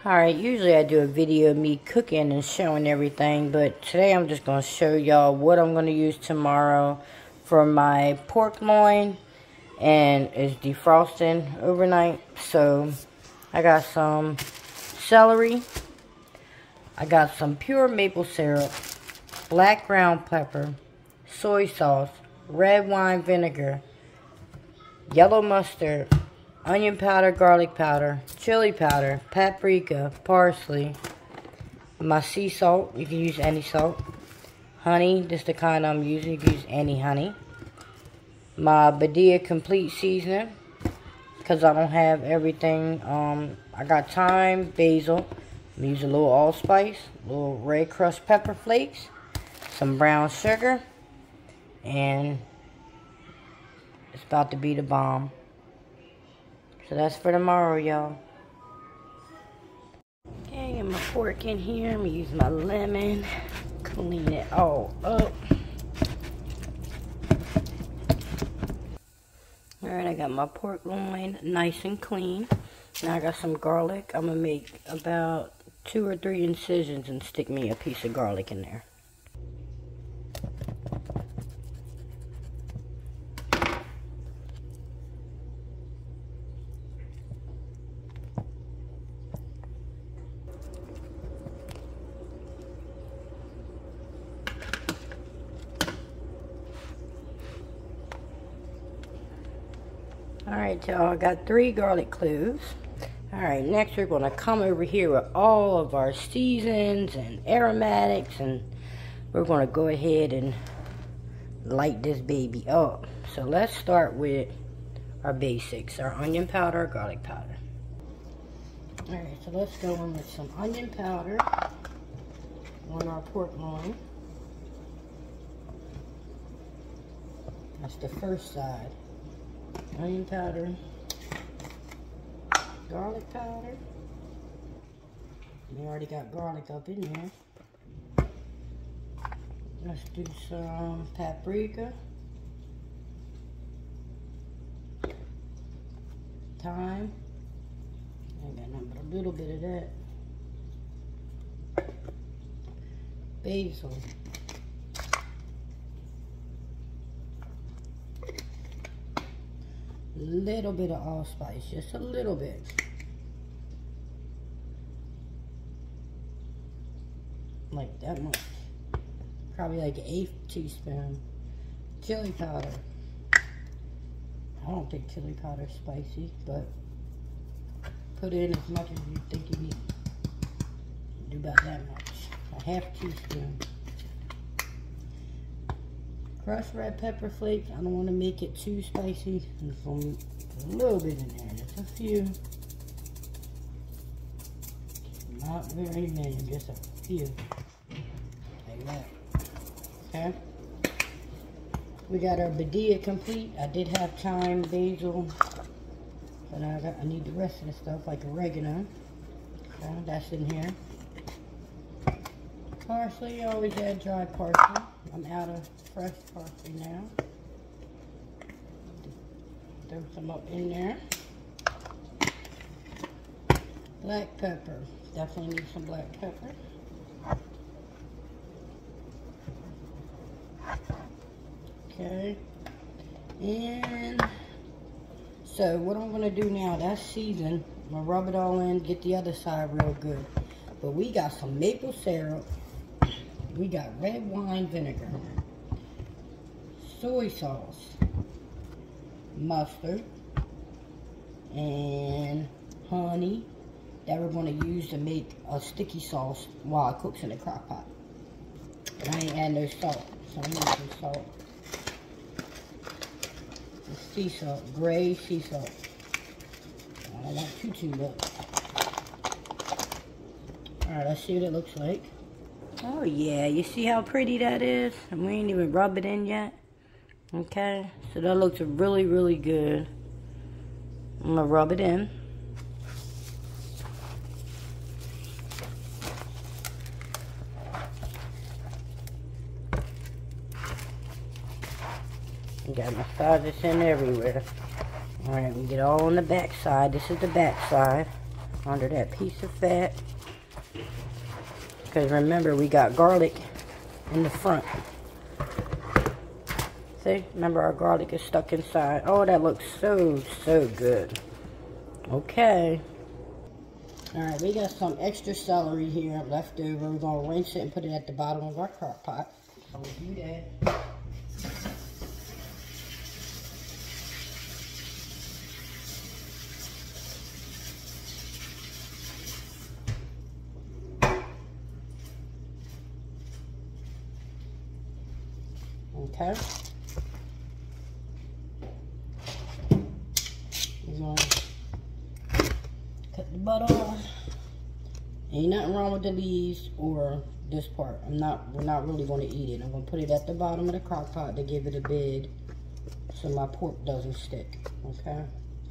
Alright, usually I do a video of me cooking and showing everything, but today I'm just going to show y'all what I'm going to use tomorrow for my pork loin, and it's defrosting overnight. So I got some celery, I got some pure maple syrup, black ground pepper, soy sauce, red wine vinegar, yellow mustard, onion powder, garlic powder, chili powder, paprika, parsley, my sea salt, you can use any salt, honey, this is the kind I'm using, you can use any honey, my Badia complete seasoning, because I don't have everything. I got thyme, basil, I'm going to use a little allspice, a little red crushed pepper flakes, some brown sugar, and it's about to be the bomb. So that's for tomorrow, y'all. Okay, get my pork in here. I'm going to use my lemon. Clean it all up. Alright, I got my pork loin nice and clean. Now I got some garlic. I'm going to make about 2 or 3 incisions and stick me a piece of garlic in there. Alright, y'all, I got 3 garlic cloves. Alright, next we're going to come over here with all of our seasons and aromatics, and we're going to go ahead and light this baby up. So let's start with our basics, our onion powder, garlic powder. Alright, so let's go in with some onion powder on our pork loin. That's the first side. Onion powder, garlic powder. We already got garlic up in there. Let's do some paprika, thyme. I got nothing but a little bit of that. Basil. Little bit of allspice, just a little bit. Like that much. Probably like an 1/8 teaspoon. Chili powder. I don't think chili powder is spicy, but put in as much as you think you need. Do about that much. A 1/2 teaspoon. Crushed red pepper flakes. I don't want to make it too spicy. Just a little bit in there, just a few. Not very many, just a few. Like that. Okay. We got our Badia complete. I did have thyme, basil, but I need the rest of the stuff like oregano. Okay, that's in here. Parsley, I always add dry parsley. I'm out of fresh parsley now. Throw some up in there. Black pepper. Definitely need some black pepper. Okay. And so what I'm going to do now, that's seasoned. I'm going to rub it all in, get the other side real good. But we got some maple syrup. We got red wine vinegar, soy sauce, mustard, and honey that we're going to use to make a sticky sauce while it cooks in the crock-pot. I ain't adding no salt, so I need some salt. Sea salt, gray sea salt. I don't want too much. Alright, let's see what it looks like. Oh yeah, you see how pretty that is? And we ain't even rub it in yet. Okay, so that looks really, really good. I'm gonna rub it in. You gotta massage this in everywhere. Alright, we get all on the back side. This is the back side. under that piece of fat. Because remember, we got garlic in the front. See, remember our garlic is stuck inside. Oh, that looks so good. Okay. Alright, we got some extra celery here left over. We're going to rinse it and put it at the bottom of our crock pot. I'll do that. Okay. We're going to cut the butt off. Ain't nothing wrong with the leaves or this part. We're not really going to eat it. I'm going to put it at the bottom of the crock pot to give it a bid so my pork doesn't stick. Okay?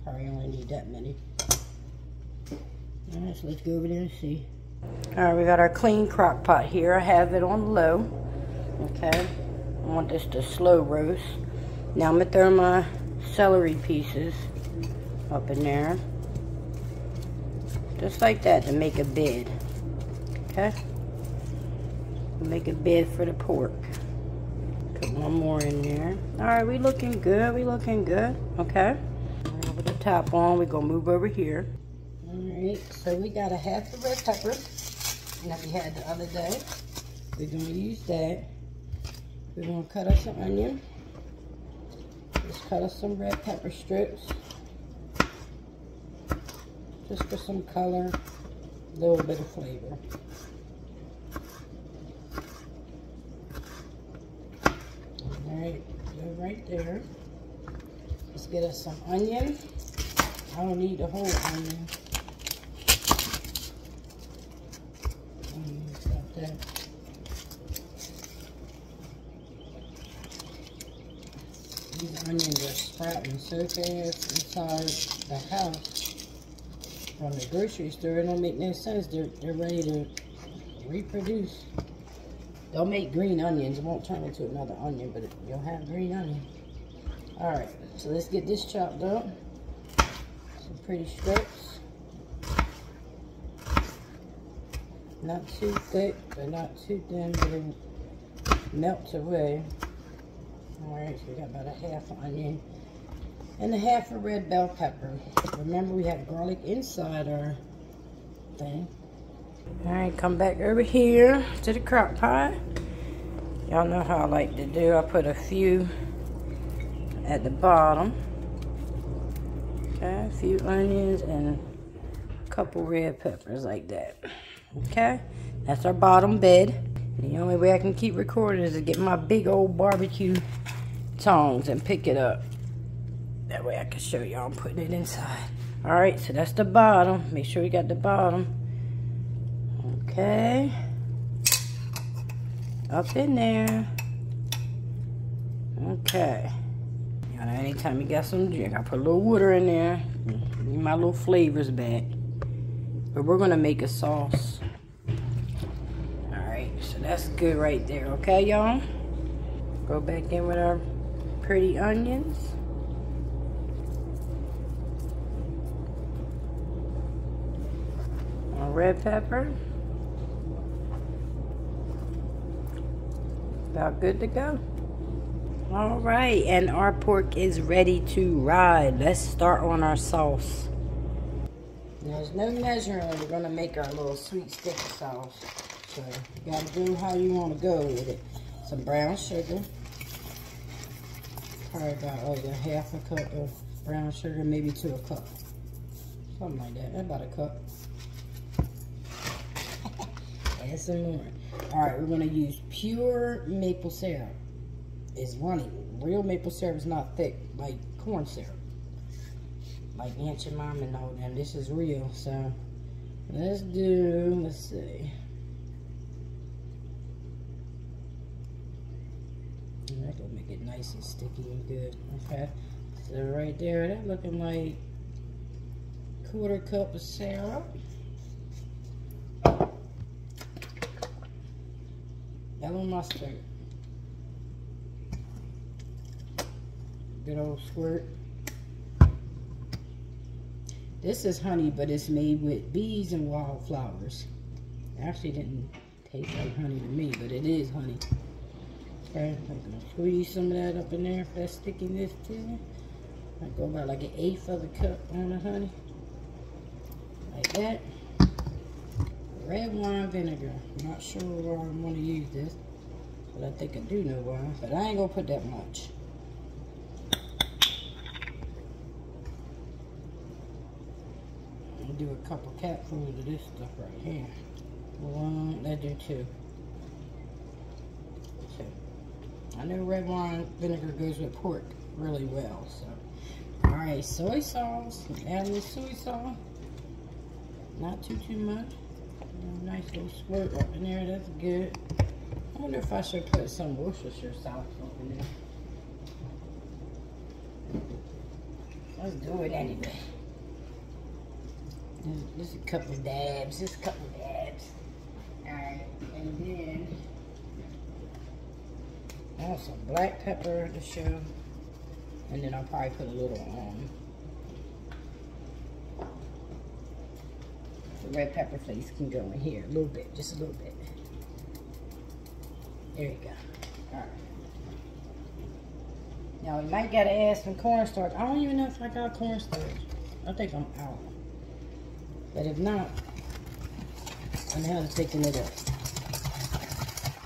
Probably only need that many. Alright, so let's go over there and see. Alright, we got our clean crock pot here. I have it on low. Okay? I want this to slow roast. Now I'm going to throw my celery pieces up in there. Just like that to make a bed. Okay? Make a bed for the pork. Put one more in there. Alright, we looking good. We looking good. Okay? Over the top on. We're going to move over here. Alright, so we got a half a red pepper that we had the other day. We're going to use that. We're going to cut us some onion. Just cut us some red pepper strips. Just for some color, a little bit of flavor. Alright, go right there. Let's get us some onion. I don't need the whole onion. Like that. These onions are sprouting so fast inside the house from the grocery store. It don't make no sense. They're ready to reproduce. They'll make green onions. It won't turn into another onion, but you'll have green onion. Alright, so let's get this chopped up. Some pretty strips. Not too thick, but not too thin, but it melts away. Alright, so we got about a half onion and a half a red bell pepper. Remember, we have garlic inside our thing. Alright, come back over here to the crock pot. Y'all know how I like to do. I put a few at the bottom. Okay, a few onions and a couple red peppers like that. Okay, that's our bottom bed. And the only way I can keep recording is to get my big old barbecue tongs and pick it up. That way I can show y'all I'm putting it inside. Alright, so that's the bottom. Make sure we got the bottom. Okay. Up in there. Okay. Y'all know, anytime you got some drink, I put a little water in there. Get my little flavors back. But we're going to make a sauce. Alright, so that's good right there. Okay, y'all? Go back in with our pretty onions. Our red pepper. About good to go. All right, and our pork is ready to ride. Let's start on our sauce. There's no measuring. We're gonna make our little sweet sticky sauce. So you gotta do how you want to go with it. Some brown sugar. Probably about half a cup of brown sugar, maybe to a cup. Something like that. About a cup. Add some more. Alright, we're going to use pure maple syrup. It's running. Real maple syrup is not thick, like corn syrup. Like Aunt your mom and all them. This is real, so let's see. That will make it nice and sticky and good. Okay, so right there, that looking like quarter cup of syrup. Yellow mustard. Good old squirt. This is honey, but it's made with bees and wildflowers. It actually didn't taste like honey to me, but it is honey. Okay, I'm gonna squeeze some of that up in there for that stickiness too. I go about like 1/8 of the cup on the honey. Like that. Red wine vinegar. I'm not sure why I want to use this, but I think I do know why. But I ain't gonna put that much. I'll do a couple capfuls of this stuff right here. One, let's do 2. I know red wine vinegar goes with pork really well, so. Alright, soy sauce. Add a little soy sauce. Not too much. A nice little squirt up in there, that's good. I wonder if I should put some Worcestershire sauce up in there. Let's do it anyway. Just a couple of dabs, Alright, and then I want some black pepper to show. And then I'll probably put a little the red pepper flakes can go in here a little bit, just a little bit. There you go. Alright. Now we might gotta add some cornstarch. I don't even know if I got cornstarch. I think I'm out. But if not, I know how to thicken it up.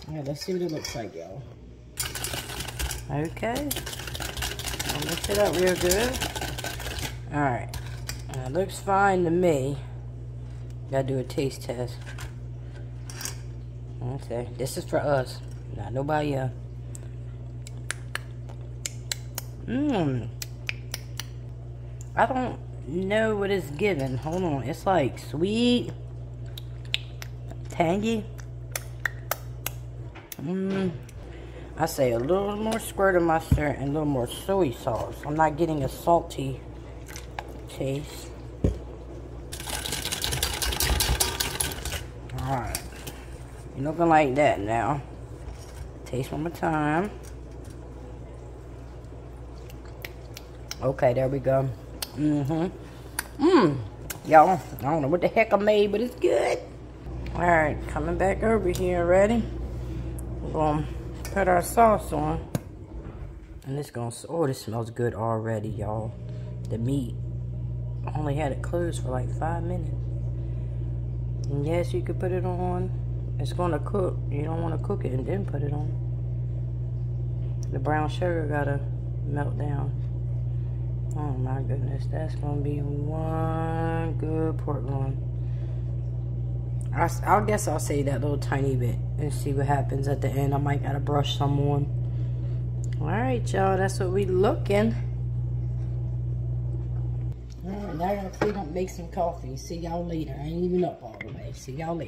Alright, let's see what it looks like, y'all. Okay. I'll mix it up real good. Alright. It looks fine to me. Gotta do a taste test. Okay. This is for us. Not nobody else. I don't know what it's giving. Hold on. It's like sweet. Tangy. I say a little more squirt of mustard and a little more soy sauce. I'm not getting a salty taste. Alright. You're looking like that now. Taste one more time. Okay, there we go. Y'all, I don't know what the heck I made, but it's good. Alright, coming back over here, ready? We're gonna put our sauce on. And it's gonna, oh, this smells good already, y'all. The meat. I only had it closed for like 5 minutes. And yes, you could put it on. It's gonna cook. You don't wanna cook it and then put it on. The brown sugar gotta melt down. Oh my goodness, that's gonna be one good pork loin. I guess I'll save that little tiny bit and see what happens at the end. I might gotta brush some on. Alright, y'all, that's what we looking. Alright, now I gotta clean up, make some coffee. See y'all later. I ain't even up all the way. See y'all later.